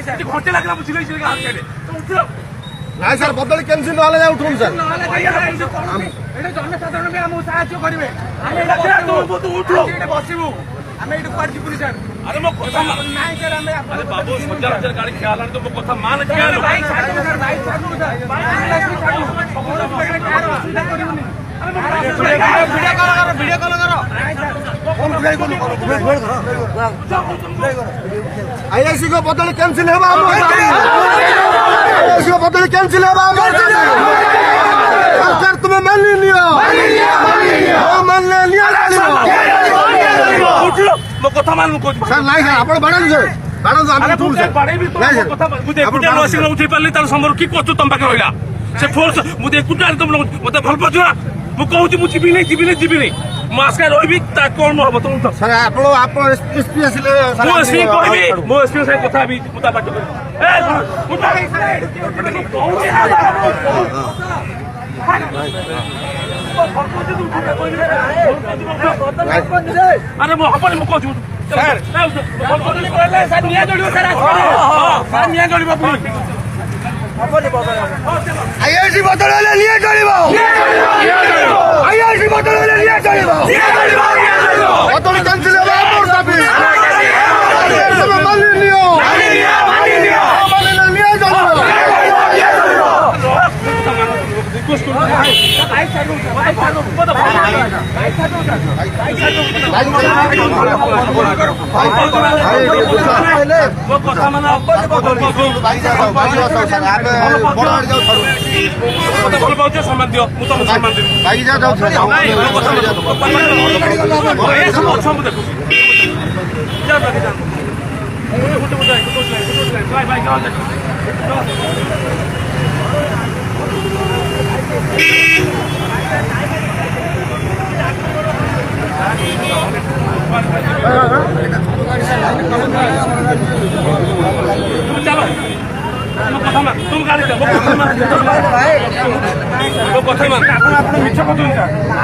घंटे लगला बुझिले ନାଇଁ ସାର୍ ବଦଳି କେମିତି ନହେଲେ ଯାଇ ଉଠୁନ୍ ସାର୍ ଜନସାଧାରଣ ବି ଆମକୁ ସାହାଯ୍ୟ କରିବେ ବସିବୁ ଆମେ ଏଇଠି କୁଆଡେ ଯିବୁନି ସାର୍ अरे मो कथा ନାଇଁ ସାର୍ ଆମେ अरे बाबू 1000 गाड़ी ख्याल तो मो कथा मान क्या लो ବାଇକ୍ ଛାଡିବୁ ସାର୍ ବାଇକ୍ ଛାଡିବୁ ସାର୍ ଅସୁବିଧା କରିବୁନି ଭିଡିଓ କଲ କର i.i.c को बदली कैंसिल है i.i.c को बदली कैंसिल है सरकार तुम्हें मान लियो मान लियो मो कथा मान को सर नहीं सर आपण बाडन जे बाडन हम अरे बाडे भी तो कथा मुझे एकुटिया नसी उठै पारली तार समर की कोच तुम पाके होइला से फोर्स मुझे एकुटिया तुम मते भल पछुआ मु कहूची मु जीबी नहीं मु आस्का रहिबी ता कोन हो तुम तो सर आपण एसपी आसिले मु एसपी कहबी मु एसपी से कथा भी मुता बात कर ए मुता कहूची अरे मो अपन मु कहू सर सर निया जोड़ियो सर सर निया जोड़ियो i.i.c बदलले निया जोड़िबो i.i.c बदलले निया जोड़िबो बदल कैंसिल है मोर साबी तुम्हें मान लियो निया जोड़िबो रिक्वेस्ट करू बाइक छाड़ू वो कथा माने भल पाउछ सम्मान दियो मु तुम सम्मान देबी भाई जा जाऊ जा चलो तुम गाड़ी वो कथा मान मिछ कथुन